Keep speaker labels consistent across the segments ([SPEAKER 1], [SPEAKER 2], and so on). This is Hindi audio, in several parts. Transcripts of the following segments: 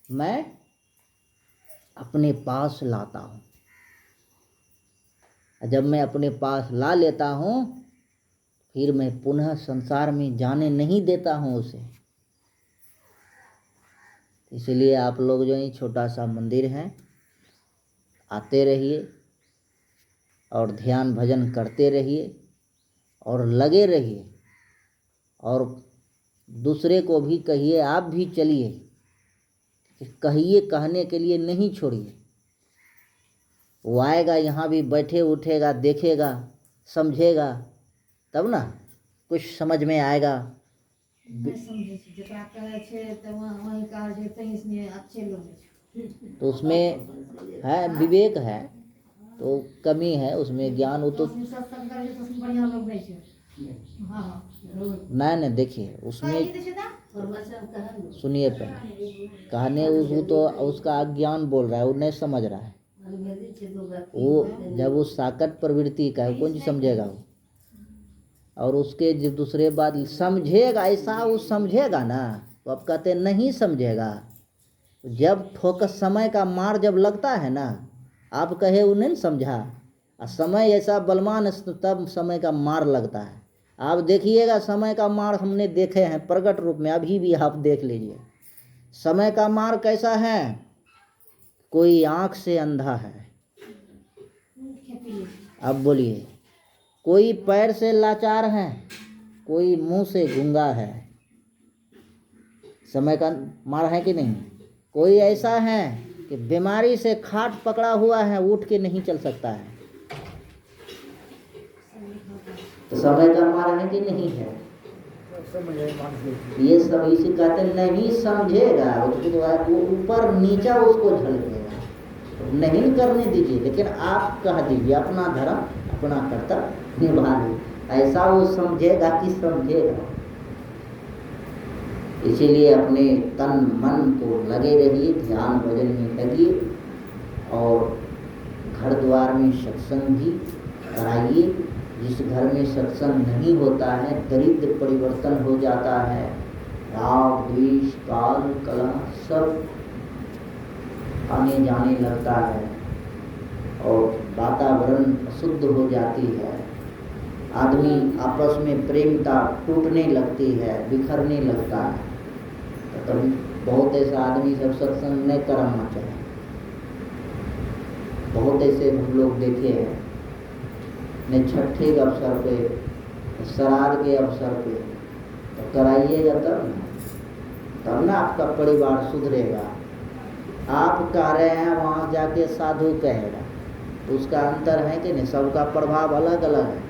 [SPEAKER 1] मैं अपने पास लाता हूँ। जब मैं अपने पास ला लेता हूँ फिर मैं पुनः संसार में जाने नहीं देता हूँ उसे। इसलिए आप लोग जो ये छोटा सा मंदिर है, आते रहिए और ध्यान भजन करते रहिए और लगे रहिए, और दूसरे को भी कहिए, आप भी चलिए, कहिए, कहने के लिए नहीं छोड़िए। वो आएगा, यहाँ भी बैठे उठेगा, देखेगा, समझेगा, तब ना कुछ समझ में आएगा। तो उसमें है विवेक है, तो कमी है उसमें, ज्ञान हो तो नहीं देखिए उसमें, सुनिए पहले कहने वो तो उसका अज्ञान बोल रहा है, वो नहीं समझ रहा है। वो जब वो साकट प्रवृत्ति का है, कौन चीज समझेगा वो। और उसके जो दूसरे बात समझेगा, ऐसा वो समझेगा ना, तो अब कहते नहीं समझेगा। जब फोकस समय का मार जब लगता है ना, आप कहे वो नहीं समझा, और समय ऐसा बलवान तब समय का मार लगता है। आप देखिएगा समय का मार हमने देखे हैं प्रकट रूप में, अभी भी आप देख लीजिए समय का मार कैसा है। कोई आंख से अंधा है, अब बोलिए, कोई पैर से लाचार है, कोई मुंह से गूंगा है। समय का मार है कि नहीं। कोई ऐसा है कि बीमारी से खाट पकड़ा हुआ है, उठ के नहीं चल सकता है, तो समय का मार है कि नहीं है। ये सब इसी कहते नहीं समझेगा, उसको ऊपर नीचा उसको झलकेगा, नहीं करने दीजिए, लेकिन आप कह दीजिए अपना धर्म अपना कर्तव्य निभा लीजिए, ऐसा वो समझेगा कि समझेगा। इसीलिए अपने तन मन को लगे रहिए, ध्यान भजन में लगिए, और घर द्वार में सत्संग भी कराइए। जिस घर में सत्संग नहीं होता है, दरिद्र परिवर्तन हो जाता है, राग द्वेष काल कलह सब आने जाने लगता है, और वातावरण अशुद्ध हो जाती है, आदमी आपस में प्रेमता टूटने लगती है, बिखरने लगता है। तो तभी बहुत ऐसा आदमी सब सत्संग नहीं करना चाहिए। बहुत ऐसे हम लोग देखे हैं, ने छठे के अवसर पे, श्राद्ध के अवसर पे, तो कराइएगा तब ना आपका परिवार सुधरेगा। आप कह रहे हैं वहाँ जाके साधु कहेगा, तो उसका अंतर है कि नहीं, सबका प्रभाव अलग अलग है।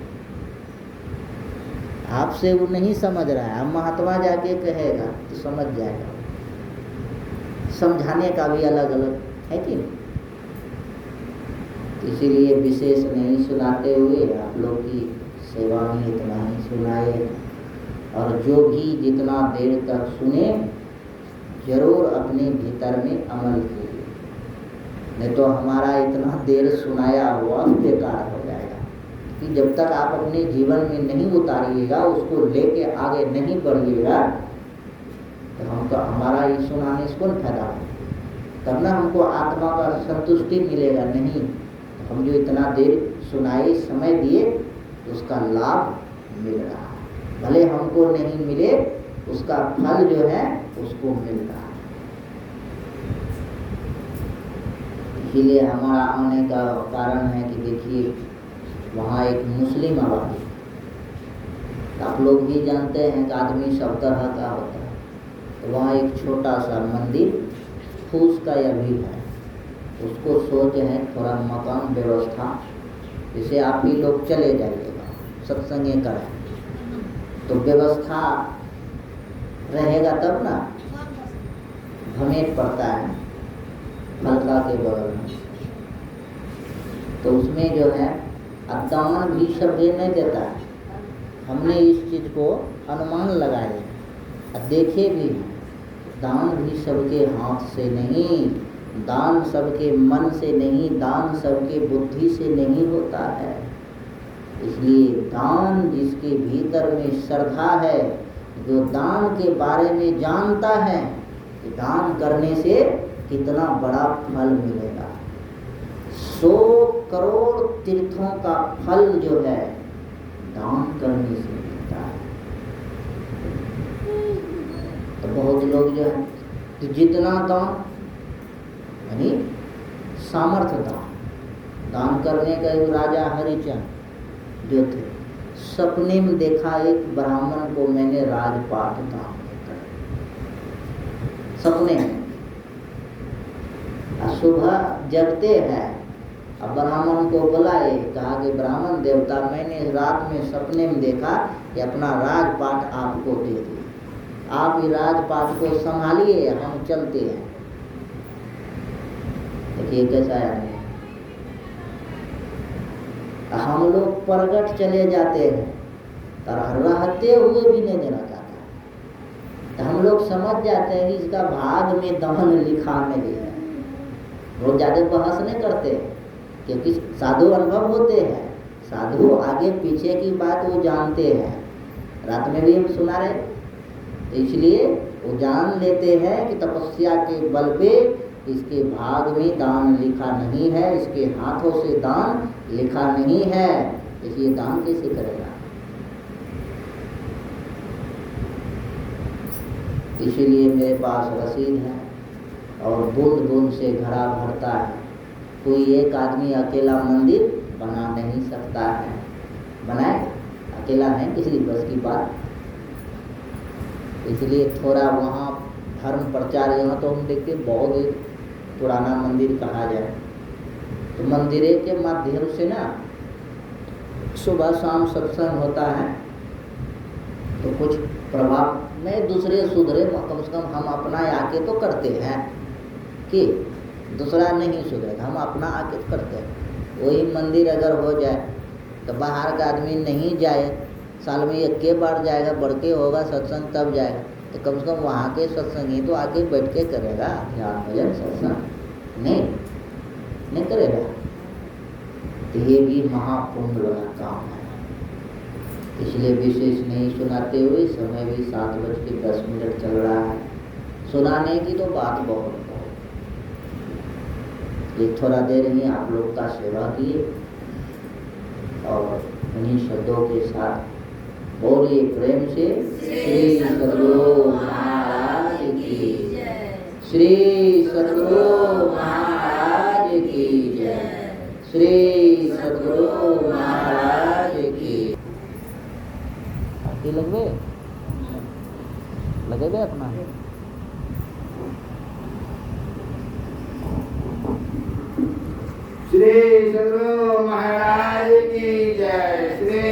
[SPEAKER 1] आपसे वो नहीं समझ रहा है, अब महात्मा जाके कहेगा तो समझ जाएगा। समझाने का भी अलग अलग है कि नहीं। इसीलिए विशेष नहीं सुनाते हुए आप लोग की सेवा में इतना ही सुनाए, और जो भी जितना देर तक सुने जरूर अपने भीतर में अमल कीजिए, नहीं तो हमारा इतना देर सुनाया हुआ बेकार हो जाएगा। कि जब तक आप अपने जीवन में नहीं उतारिएगा, उसको लेके आगे नहीं बढ़िएगा, तो हमको हमारा ये सुनाने से कौन फायदा होगा। तब ना हमको आत्मा का संतुष्टि मिलेगा। नहीं, हम जो इतना देर सुनाए, समय दिए, उसका लाभ मिल रहा है, भले हमको नहीं मिले, उसका फल जो है उसको मिल रहा है। इसीलिए हमारा आने का कारण है कि देखिए वहाँ एक मुस्लिम आबादी, आप लोग भी जानते हैं कि आदमी सब तरह का होता है, तो वहाँ एक छोटा सा मंदिर फूस का यह भी है, उसको सोच है थोड़ा मकान व्यवस्था, जैसे आप ही लोग चले जाइएगा सत्संग करें तो व्यवस्था रहेगा तब ना। भमेट पड़ता है फलका के बगल में, तो उसमें जो है दान भी सब ये नहीं देता है। हमने इस चीज़ को अनुमान लगाए और देखे भी, दान भी सबके हाथ से नहीं, दान सबके मन से नहीं, दान सबके बुद्धि से नहीं होता है। इसलिए दान जिसके भीतर में श्रद्धा है, जो दान के बारे में जानता है कि दान करने से कितना बड़ा फल मिलेगा। 100 करोड़ तीर्थों का फल जो है दान करने से मिलता है। तो बहुत लोग जो है तो जितना दान यानी सामर्थ्य दान करने का। एक राजा हरिचंद जो थे, सपने में देखा एक ब्राह्मण को मैंने राजपाट दान कर, सपने में। सुबह जगते हैं, अब ब्राह्मण को बुलाए, कहा कि ब्राह्मण देवता मैंने रात में सपने में देखा कि अपना राजपाट आपको दे दिया, आप ही राजपाट को संभालिए, हम चलते हैं। देखिए कैसा है, हम लोग प्रगट चले जाते हैं तो रहते हुए भी नहीं देना चाहता, तो हम लोग समझ जाते हैं कि इसका भाग में दमन लिखा नहीं है। लोग ज़्यादा बहस नहीं करते क्योंकि साधु अनुभव होते हैं, साधु आगे पीछे की बात वो जानते हैं। रात में भी हम सुना रहे, तो इसलिए वो जान लेते हैं कि तपस्या के बल पे इसके भाग में दान लिखा नहीं है, इसके हाथों से दान लिखा नहीं है, इसलिए दान कैसे करेगा। इसीलिए मेरे पास रसीद है और बूंद बूंद से घड़ा भरता है। कोई एक आदमी अकेला मंदिर बना नहीं सकता है, बनाए अकेला नहीं, किसी बस की बात। इसलिए थोड़ा वहाँ धर्म प्रचार, यहाँ तो हम देखते बहुत ही पुराना मंदिर कहा जाए, तो मंदिरे के माध्यम से ना सुबह शाम सत्संग होता है, तो कुछ प्रभाव नहीं, दूसरे सुधरे, कम से कम हम अपना आके तो करते हैं कि दूसरा नहीं सुधरेगा, हम अपना आके करते हैं। वही मंदिर अगर हो जाए तो बाहर का आदमी नहीं जाए, साल में एक के बार जाएगा, बढ़ के होगा सत्संग तब जाएगा, तो कम से कम वहाँ के सत्संग ही तो आके बैठ के करेगा, ध्यान भजन सत्संग नहीं करेगा। तो ये भी महापुण्य वाला काम है। इसलिए विशेष नहीं सुनाते हुए, समय भी 7:10 चल रहा है, सुनाने की तो बात बहुत ये थोड़ा देर ही आप लोग का सेवा किए और उन्हीं शब्दों के साथ बोलिए प्रेम से श्री सद्गुरु महाराज की जय, श्री सद्गुरु महाराज की जय, श्री सद्गुरु महाराज की। आपकी लगे अपना
[SPEAKER 2] श्री सद्गुरु महाराज की जय, श्री